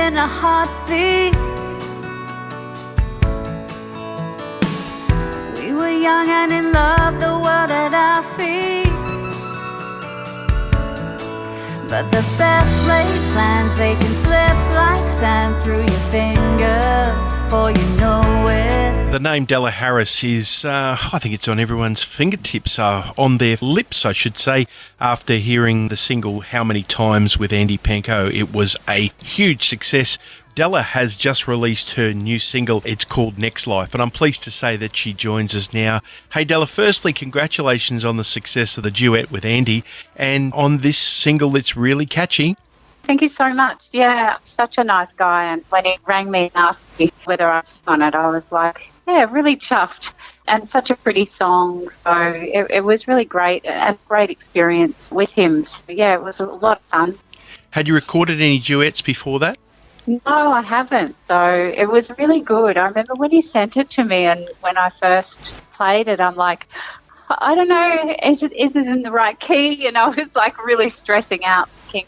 in a heartbeat. We were young and in love, the world at our feet. But the best laid plans, they can slip like sand through your fingers before you know it. The name Della Harris is, I think it's on everyone's fingertips, on their lips, I should say, after hearing the single How Many Times with Andy Pankow. It was a huge success. Della has just released her new single. It's called Next Life, and I'm pleased to say that she joins us now. Hey Della, firstly, congratulations on the success of the duet with Andy and on this single that's really catchy. Thank you so much. Yeah, such a nice guy. And when he rang me and asked me whether I was on it, I was like, yeah, really chuffed. And such a pretty song. So it was really great and a great experience with him. So yeah, it was a lot of fun. Had you recorded any duets before that? No, I haven't. So it was really good. I remember when he sent it to me and when I first played it, I'm like, I don't know, is it in the right key? And I was like really stressing out, thinking,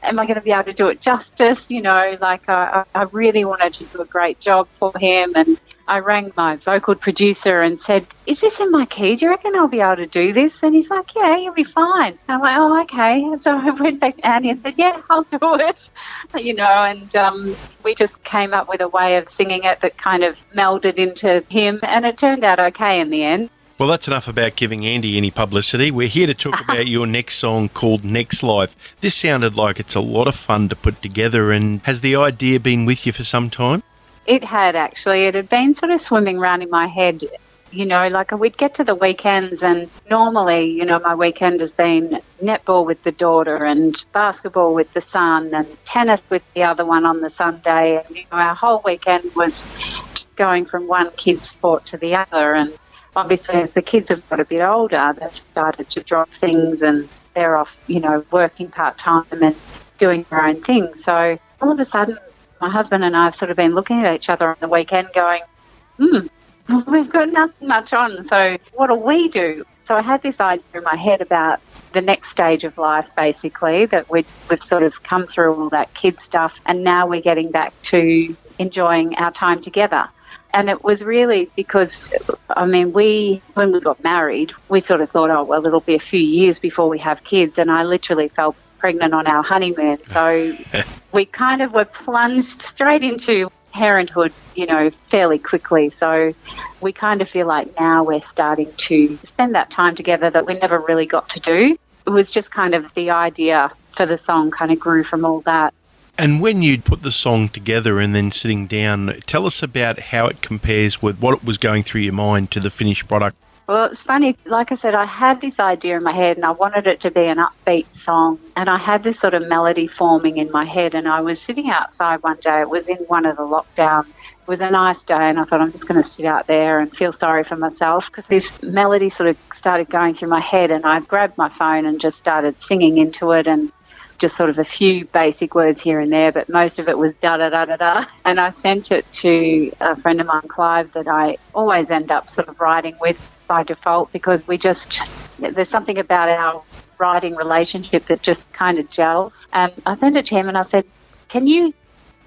am I going to be able to do it justice? You know, like I really wanted to do a great job for him. And I rang my vocal producer and said, is this in my key? Do you reckon I'll be able to do this? And he's like, yeah, you'll be fine. And I'm like, oh, okay. And so I went back to Andy and said, yeah, I'll do it. You know, and we just came up with a way of singing it that kind of melded into him. And it turned out okay in the end. Well, that's enough about giving Andy any publicity. We're here to talk about your next song called Next Life. This sounded like it's a lot of fun to put together, and has the idea been with you for some time? It had, actually. It had been sort of swimming around in my head. You know, like we'd get to the weekends and normally, you know, my weekend has been netball with the daughter and basketball with the son and tennis with the other one on the Sunday. And, you know, our whole weekend was going from one kid's sport to the other. And obviously, as the kids have got a bit older, they've started to drop things and they're off, you know, working part-time and doing their own thing. So all of a sudden, my husband and I have sort of been looking at each other on the weekend going, we've got nothing much on, so what do we do? So I had this idea in my head about the next stage of life, basically, that we've sort of come through all that kid stuff and now we're getting back to enjoying our time together. And it was really because, I mean, when we got married, we sort of thought, oh, well, it'll be a few years before we have kids. And I literally fell pregnant on our honeymoon. So we kind of were plunged straight into parenthood, you know, fairly quickly. So we kind of feel like now we're starting to spend that time together that we never really got to do. It was just kind of the idea for the song kind of grew from all that. And when you put the song together and then sitting down, tell us about how it compares with what was going through your mind to the finished product. Well, it's funny. Like I said, I had this idea in my head and I wanted it to be an upbeat song. And I had this sort of melody forming in my head. And I was sitting outside one day. It was in one of the lockdowns. It was a nice day and I thought I'm just going to sit out there and feel sorry for myself because this melody sort of started going through my head. And I grabbed my phone and just started singing into it and just sort of a few basic words here and there, but most of it was da-da-da-da-da. And I sent it to a friend of mine, Clive, that I always end up sort of writing with by default because there's something about our writing relationship that just kind of gels. And I sent it to him and I said, can you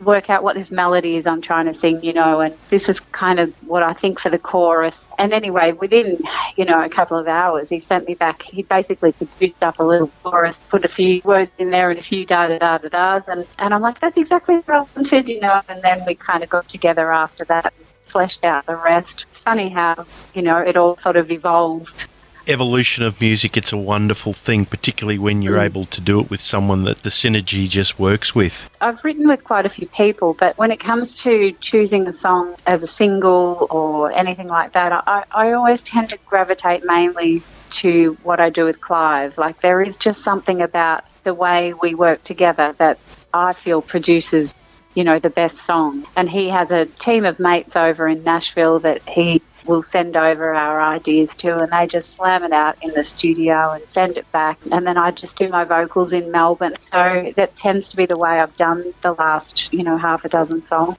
work out what this melody is I'm trying to sing, you know, and this is kind of what I think for the chorus. And anyway, within, you know, a couple of hours, he sent me back, he basically produced up a little chorus, put a few words in there and a few da-da-da-da-das, and I'm like, that's exactly what I wanted, you know, and then we kind of got together after that and fleshed out the rest. It's funny how, you know, it all sort of evolved. Evolution of music, it's a wonderful thing, particularly when you're able to do it with someone that the synergy just works with. I've written with quite a few people, but when it comes to choosing a song as a single or anything like that, I always tend to gravitate mainly to what I do with Clive. Like there is just something about the way we work together that I feel produces, you know, the best song. And he has a team of mates over in Nashville that he will send over our ideas to, and they just slam it out in the studio and send it back. And then I just do my vocals in Melbourne. So that tends to be the way I've done the last, you know, half a dozen songs.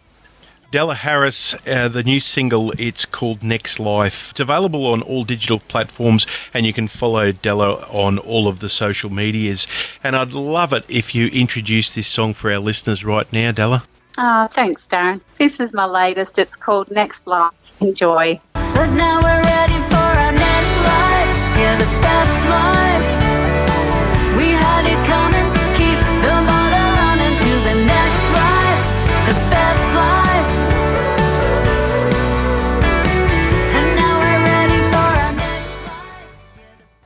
Della Harris, the new single, it's called Next Life. It's available on all digital platforms, and you can follow Della on all of the social medias. And I'd love it if you introduce this song for our listeners right now, Della. Oh, thanks, Darren. This is my latest. It's called Next Life. Enjoy. But now we're ready for our next life. Yeah, the best life.